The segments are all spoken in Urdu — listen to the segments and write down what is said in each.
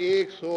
100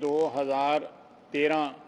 2013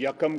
1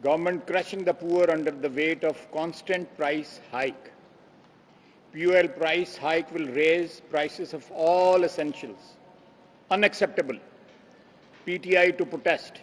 Government crushing the poor under the weight of constant price hike. Fuel price hike will raise prices of all essentials. Unacceptable. PTI to protest.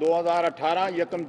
2018 1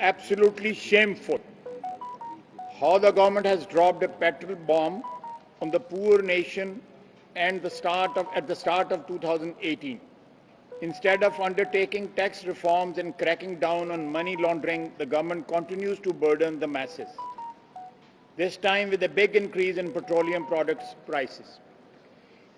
Absolutely shameful. How the government has dropped a petrol bomb on the poor nation and at the start of 2018. Instead of undertaking tax reforms and cracking down on money laundering, the government continues to burden the masses, this time with a big increase in petroleum products prices.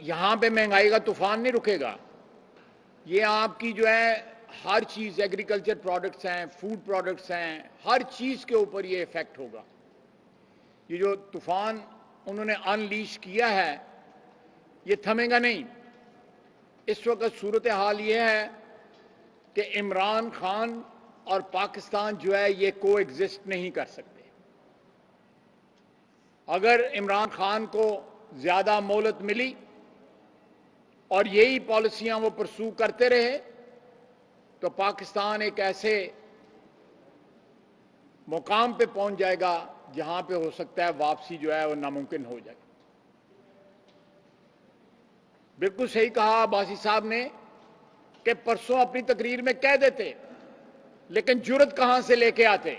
یہاں پہ مہنگائی کا طوفان نہیں رکے گا. یہ آپ کی جو ہے ہر چیز، ایگریکلچر پروڈکٹس ہیں، فوڈ پروڈکٹس ہیں، ہر چیز کے اوپر یہ افیکٹ ہوگا. یہ جو طوفان انہوں نے انلیش کیا ہے یہ تھمے گا نہیں. اس وقت صورتحال یہ ہے کہ عمران خان اور پاکستان جو ہے یہ کو ایگزسٹ نہیں کر سکتے. اگر عمران خان کو زیادہ مہلت ملی اور یہی پالیسیاں وہ پرسو کرتے رہے تو پاکستان ایک ایسے مقام پہ پہنچ جائے گا جہاں پہ ہو سکتا ہے واپسی جو ہے وہ ناممکن ہو جائے. بالکل صحیح کہا عباسی صاحب نے کہ پرسوں اپنی تقریر میں کہہ دیتے لیکن جرت کہاں سے لے کے آتے.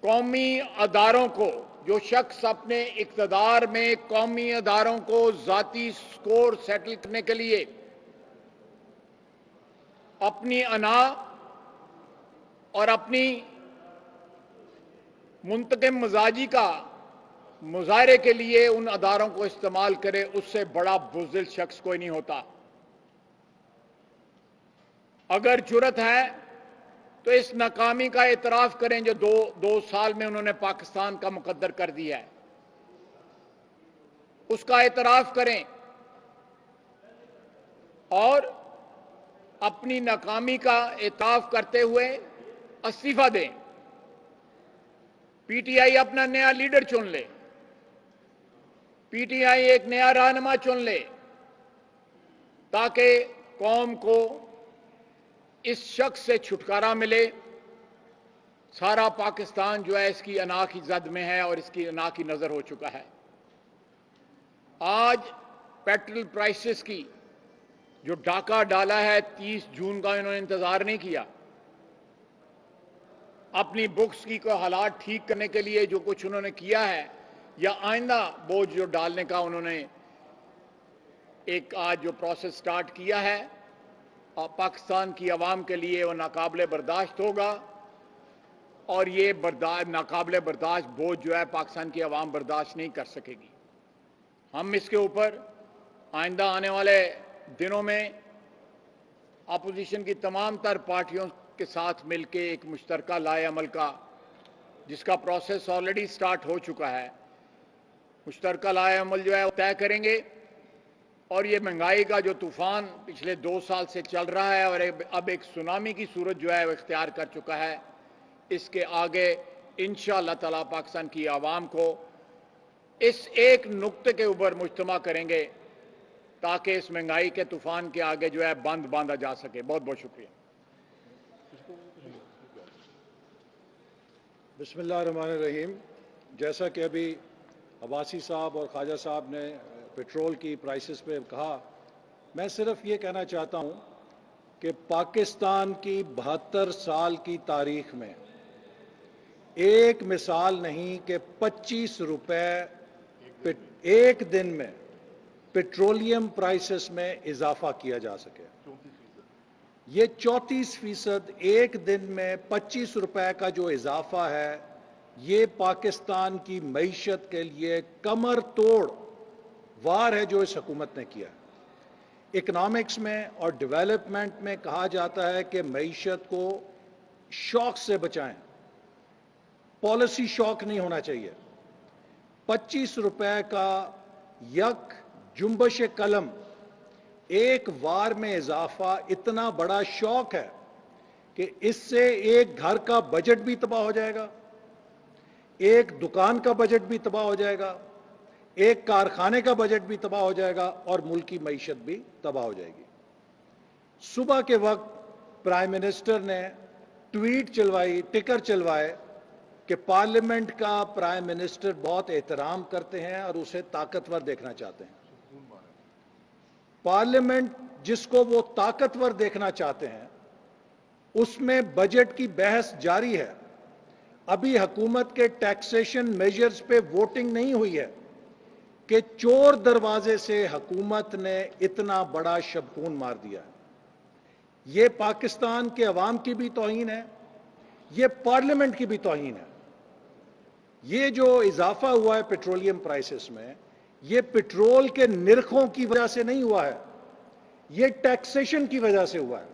قومی اداروں کو، جو شخص اپنے اقتدار میں قومی اداروں کو ذاتی سکور سیٹل کرنے کے لیے اپنی انا اور اپنی منتقم مزاجی کا مظاہرے کے لیے ان اداروں کو استعمال کرے، اس سے بڑا بزدل شخص کوئی نہیں ہوتا. اگر جرت ہے تو اس ناکامی کا اعتراف کریں جو دو سال میں انہوں نے پاکستان کا مقدر کر دیا ہے، اس کا اعتراف کریں اور اپنی ناکامی کا اعتراف کرتے ہوئے استعفی دیں. پی ٹی آئی اپنا نیا لیڈر چن لے، پی ٹی آئی ایک نیا رہنما چن لے تاکہ قوم کو اس شخص سے چھٹکارا ملے. سارا پاکستان جو ہے اس کی انا کی زد میں ہے اور اس کی انا کی نظر ہو چکا ہے. آج پیٹرول پرائسز کی جو ڈاکہ ڈالا ہے 30 جون کا انہوں نے انتظار نہیں کیا. اپنی بکس کی کوئی حالات ٹھیک کرنے کے لیے جو کچھ انہوں نے کیا ہے یا آئندہ بوجھ جو ڈالنے کا انہوں نے ایک آج جو پروسیس سٹارٹ کیا ہے، اور پاکستان کی عوام کے لیے وہ ناقابل برداشت ہوگا اور یہ ناقابل برداشت بوجھ جو ہے پاکستان کی عوام برداشت نہیں کر سکے گی. ہم اس کے اوپر آئندہ آنے والے دنوں میں اپوزیشن کی تمام تر پارٹیوں کے ساتھ مل کے ایک مشترکہ لائحہ عمل کا، جس کا پروسیس آلریڈی سٹارٹ ہو چکا ہے، مشترکہ لائحہ عمل جو ہے وہ طے کریں گے. اور یہ مہنگائی کا جو طوفان پچھلے 2 سال سے چل رہا ہے اور اب ایک سونامی کی صورت جو ہے وہ اختیار کر چکا ہے، اس کے آگے انشاءاللہ تعالی پاکستان کی عوام کو اس ایک نقطے کے اوپر مجتمع کریں گے تاکہ اس مہنگائی کے طوفان کے آگے جو ہے بند باندھا جا سکے. بہت بہت شکریہ. بسم اللہ الرحمن الرحیم. جیسا کہ ابھی عباسی صاحب اور خواجہ صاحب نے پیٹرول کی پرائسز پہ کہا، میں صرف یہ کہنا چاہتا ہوں کہ پاکستان کی 72 سال کی تاریخ میں ایک مثال نہیں کہ 25 روپے ایک دن میں پیٹرولیم پرائسز میں اضافہ کیا جا سکے. یہ 34% ایک دن میں 25 روپے کا جو اضافہ ہے، یہ پاکستان کی معیشت کے لیے کمر توڑ وار ہے جو اس حکومت نے کیا. اکنامکس میں اور ڈیولپمنٹ میں کہا جاتا ہے کہ معیشت کو شوق سے بچائیں، پالیسی شوق نہیں ہونا چاہیے. 25 روپے کا یک جنبش قلم ایک وار میں اضافہ اتنا بڑا شوق ہے کہ اس سے ایک گھر کا بجٹ بھی تباہ ہو جائے گا، ایک دکان کا بجٹ بھی تباہ ہو جائے گا، ایک کارخانے کا بجٹ بھی تباہ ہو جائے گا اور ملک کی معیشت بھی تباہ ہو جائے گی. صبح کے وقت پرائم منسٹر نے ٹویٹ چلوائی، ٹکر چلوائے کہ پارلیمنٹ کا پرائم منسٹر بہت احترام کرتے ہیں اور اسے طاقتور دیکھنا چاہتے ہیں. پارلیمنٹ جس کو وہ طاقتور دیکھنا چاہتے ہیں اس میں بجٹ کی بحث جاری ہے. ابھی حکومت کے ٹیکسیشن میجرز پہ ووٹنگ نہیں ہوئی ہے کہ چور دروازے سے حکومت نے اتنا بڑا شبخون مار دیا. یہ پاکستان کے عوام کی بھی توہین ہے، یہ پارلیمنٹ کی بھی توہین ہے. یہ جو اضافہ ہوا ہے پیٹرولیم پرائسز میں، یہ پیٹرول کے نرخوں کی وجہ سے نہیں ہوا ہے، یہ ٹیکسیشن کی وجہ سے ہوا ہے۔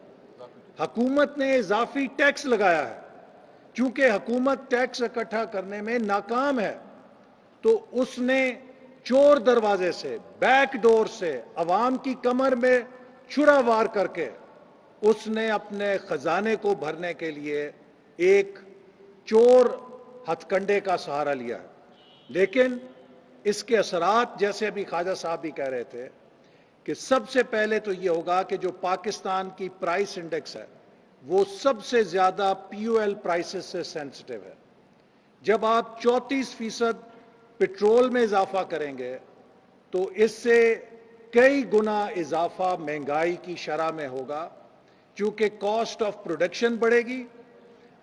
حکومت نے اضافی ٹیکس لگایا ہے، چونکہ حکومت ٹیکس اکٹھا کرنے میں ناکام ہے تو اس نے چور دروازے سے، بیک ڈور سے، عوام کی کمر میں چھرا وار کر کے اس نے اپنے خزانے کو بھرنے کے لیے ایک چور ہتھ کنڈے کا سہارا لیا ہے۔ لیکن اس کے اثرات، جیسے ابھی خواجہ صاحب بھی کہہ رہے تھے، کہ سب سے پہلے تو یہ ہوگا کہ جو پاکستان کی پرائس انڈیکس ہے وہ سب سے زیادہ پی او ایل پرائسز سے سینسٹیو ہے۔ جب آپ 34% پیٹرول میں اضافہ کریں گے تو اس سے کئی گنا اضافہ مہنگائی کی شرح میں ہوگا، چونکہ کاسٹ آف پروڈکشن بڑھے گی،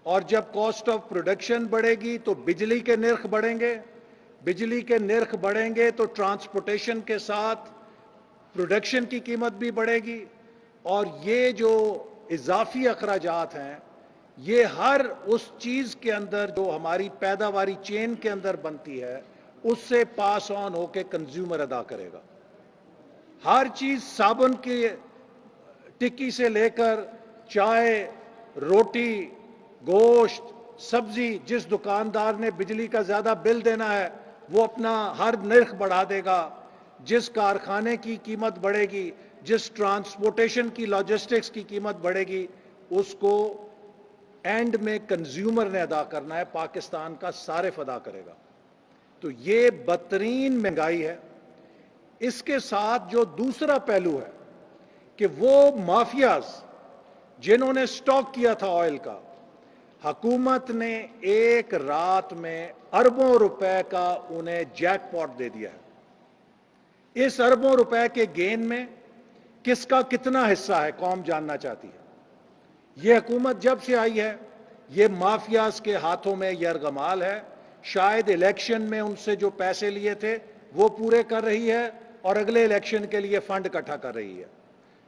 اور جب کاسٹ آف پروڈکشن بڑھے گی تو بجلی کے نرخ بڑھیں گے، بجلی کے نرخ بڑھیں گے تو ٹرانسپورٹیشن کے ساتھ پروڈکشن کی قیمت بھی بڑھے گی، اور یہ جو اضافی اخراجات ہیں یہ ہر اس چیز کے اندر جو ہماری پیداواری چین کے اندر بنتی ہے اس سے پاس آن ہو کے کنزیومر ادا کرے گا۔ ہر چیز، صابن کی ٹکی سے لے کر چائے، روٹی، گوشت، سبزی، جس دکاندار نے بجلی کا زیادہ بل دینا ہے وہ اپنا ہر نرخ بڑھا دے گا، جس کارخانے کی قیمت بڑھے گی، جس ٹرانسپورٹیشن کی، لاجسٹکس کی قیمت بڑھے گی، اس کو اینڈ میں کنزیومر نے ادا کرنا ہے، پاکستان کا صارف ادا کرے گا۔ تو یہ بدترین مہنگائی ہے۔ اس کے ساتھ جو دوسرا پہلو ہے کہ وہ مافیاز جنہوں نے سٹاک کیا تھا آئل کا، حکومت نے ایک رات میں اربوں روپے کا انہیں جیک پاٹ دے دیا ہے۔ اس اربوں روپے کے گین میں کس کا کتنا حصہ ہے قوم جاننا چاہتی ہے۔ یہ حکومت جب سے آئی ہے یہ مافیاز کے ہاتھوں میں یرغمال ہے، شاید الیکشن میں ان سے جو پیسے لیے تھے وہ پورے کر رہی ہے اور اگلے الیکشن کے لیے فنڈ اکٹھا کر رہی ہے۔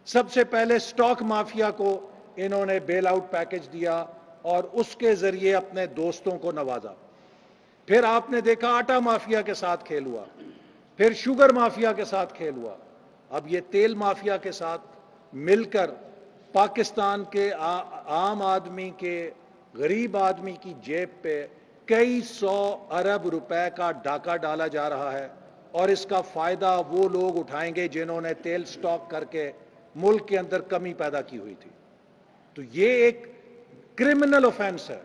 سب سے پہلے سٹاک مافیا کو انہوں نے بیل آؤٹ پیکج دیا اور اس کے ذریعے اپنے دوستوں کو نوازا۔ پھر آپ نے دیکھا آٹا مافیا کے ساتھ کھیل ہوا، پھر شوگر مافیا کے ساتھ کھیل ہوا، اب یہ تیل مافیا کے ساتھ مل کر پاکستان کے عام آدمی کے، غریب آدمی کی جیب پہ کئی 100 ارب روپے کا ڈاکہ ڈالا جا رہا ہے، اور اس کا فائدہ وہ لوگ اٹھائیں گے جنہوں نے تیل سٹاک کر کے ملک کے اندر کمی پیدا کی ہوئی تھی۔ تو یہ ایک کرمنل آفینس ہے،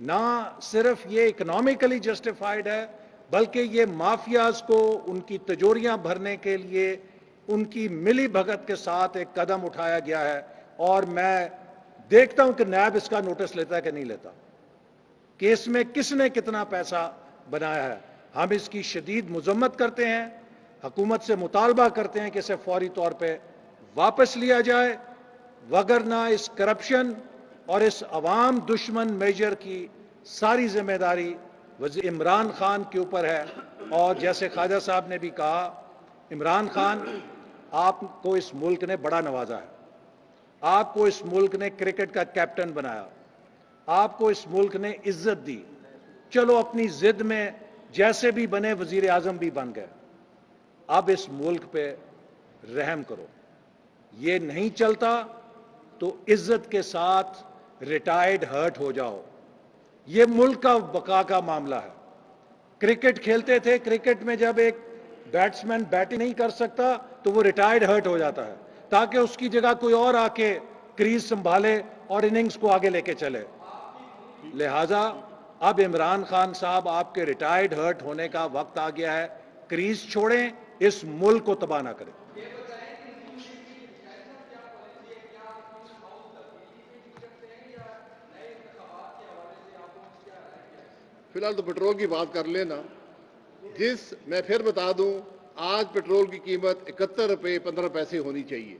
نہ صرف یہ اکنامکلی جسٹیفائیڈ ہے بلکہ یہ مافیاز کو ان کی تجوریاں بھرنے کے لیے ان کی ملی بھگت کے ساتھ ایک قدم اٹھایا گیا ہے، اور میں دیکھتا ہوں کہ نیب اس کا نوٹس لیتا ہے کہ نہیں لیتا، کہ اس میں کس نے کتنا پیسہ بنایا ہے۔ ہم اس کی شدید مذمت کرتے ہیں، حکومت سے مطالبہ کرتے ہیں کہ اسے فوری طور پہ واپس لیا جائے، وگرنہ اس کرپشن اور اس عوام دشمن میجر کی ساری ذمہ داری وزیر عمران خان کے اوپر ہے۔ اور جیسے خواجہ صاحب نے بھی کہا، عمران خان، آپ کو اس ملک نے بڑا نوازا ہے، آپ کو اس ملک نے کرکٹ کا کیپٹن بنایا، آپ کو اس ملک نے عزت دی، چلو اپنی ضد میں جیسے بھی بنے وزیر اعظم بھی بن گئے، اب اس ملک پہ رحم کرو۔ یہ نہیں چلتا تو عزت کے ساتھ ریٹائرڈ ہرٹ ہو جاؤ۔ یہ ملک کا بقا کا معاملہ ہے۔ کرکٹ کھیلتے تھے، کرکٹ میں جب ایک بیٹسمین بیٹنگ نہیں کر سکتا تو وہ ریٹائرڈ ہرٹ ہو جاتا ہے تاکہ اس کی جگہ کوئی اور آ کے کریز سنبھالے اور اننگز کو آگے لے کے چلے۔ لہٰذا اب عمران خان صاحب، آپ کے ریٹائرڈ ہرٹ ہونے کا وقت آ گیا ہے، کریز چھوڑیں، اس ملک کو تباہ نہ کریں۔ فی الحال تو پیٹرول کی بات کر لینا، میں پھر بتا دوں، آج پیٹرول کی قیمت 71 روپے 15 پیسے ہونی چاہیے۔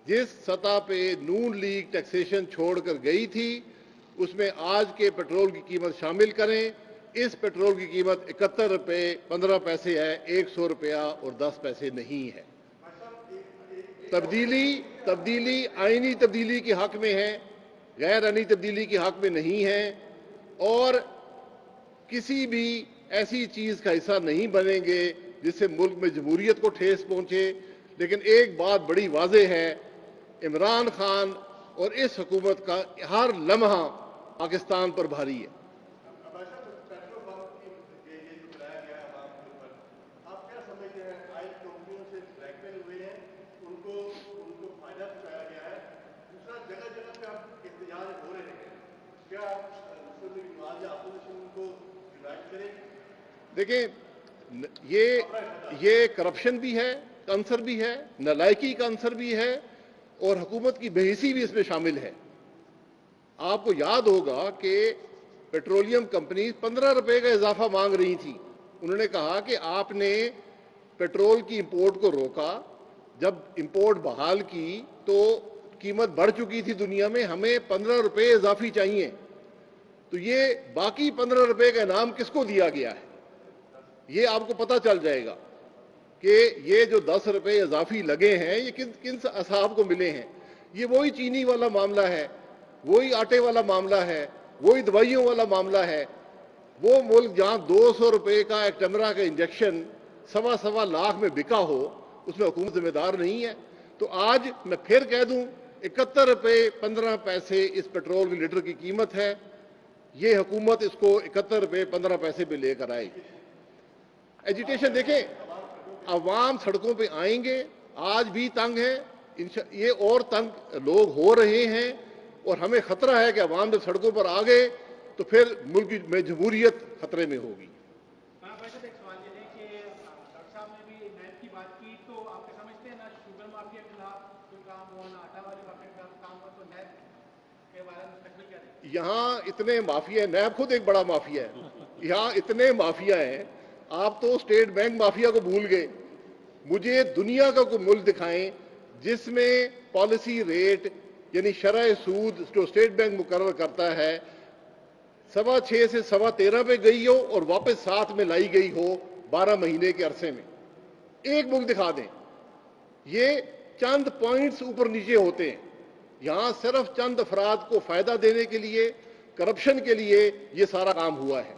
جس سطح پہ نون لیگ ٹیکسیشن چھوڑ کر گئی تھی اس میں آج کے پیٹرول کی قیمت شامل کریں، اس پیٹرول کی قیمت 71 روپے 15 پیسے ہے، 100 روپیہ اور 10 پیسے نہیں ہے۔ تبدیلی آئینی تبدیلی کے حق میں ہے، غیر آئینی تبدیلی کے حق میں نہیں ہے، اور کسی بھی ایسی چیز کا حصہ نہیں بنیں گے جس سے ملک میں جمہوریت کو ٹھیس پہنچے، لیکن ایک بات بڑی واضح ہے، عمران خان اور اس حکومت کا ہر لمحہ پاکستان پر بھاری ہے۔ دیکھیں، یہ کرپشن بھی ہے، عنصر بھی ہے، نالائکی کا عنصر بھی ہے، اور حکومت کی بے حسی بھی اس میں شامل ہے۔ آپ کو یاد ہوگا کہ پیٹرولیم کمپنی 15 روپے کا اضافہ مانگ رہی تھی۔ انہوں نے کہا کہ آپ نے پیٹرول کی امپورٹ کو روکا، جب امپورٹ بحال کی تو قیمت بڑھ چکی تھی دنیا میں، ہمیں 15 روپے اضافی چاہیے۔ تو یہ باقی 15 روپے کا انعام کس کو دیا گیا ہے؟ یہ آپ کو پتہ چل جائے گا کہ یہ جو 10 روپے اضافی لگے ہیں یہ کن اصحاب کو ملے ہیں۔ یہ وہی چینی والا معاملہ ہے، وہی آٹے والا معاملہ ہے، وہی دوائیوں والا معاملہ ہے۔ وہ ملک جہاں 200 روپے کا ایک ٹمرا کا انجیکشن 1.25 لاکھ میں بکا ہو، اس میں حکومت ذمہ دار نہیں ہے۔ تو آج میں پھر کہہ دوں، 71 روپے 15 پیسے اس پیٹرول کے لیٹر کی قیمت ہے۔ یہ حکومت اس کو 71 روپے 15 پیسے پہ لے کر آئے گی۔ ایجیٹیشن دیکھیں، عوام سڑکوں پہ آئیں گے، آج بھی تنگ ہے، یہ اور تنگ لوگ ہو رہے ہیں، اور ہمیں خطرہ ہے کہ عوام جب سڑکوں پر آ گئے تو پھر ملک میں جمہوریت خطرے میں ہوگی۔ ایک سوال یہ ہے کہ ڈاکٹر صاحب نے بھی نیب کی بات کی، تو آپ کے سمجھتے ہیں نا شوگر مافیا کے خلاف کوئی کام ہو، نہ آٹا والے مافیا کے خلاف کام ہو، تو نیب کے بارے میں مستقبل کیا دیں؟ یہاں اتنے مافیا ہیں، نیب خود ایک بڑا مافیا ہے، یہاں اتنے مافیا ہیں، آپ تو اسٹیٹ بینک مافیا کو بھول گئے۔ مجھے دنیا کا کوئی ملک دکھائیں جس میں پالیسی ریٹ یعنی شرح سود جو اسٹیٹ بینک مقرر کرتا ہے 6.25 سے 13.25 پہ گئی ہو اور واپس 7 میں لائی گئی ہو 12 مہینے کے عرصے میں۔ ایک ملک دکھا دیں۔ یہ چند پوائنٹس اوپر نیچے ہوتے ہیں، یہاں صرف چند افراد کو فائدہ دینے کے لیے، کرپشن کے لیے یہ سارا کام ہوا ہے۔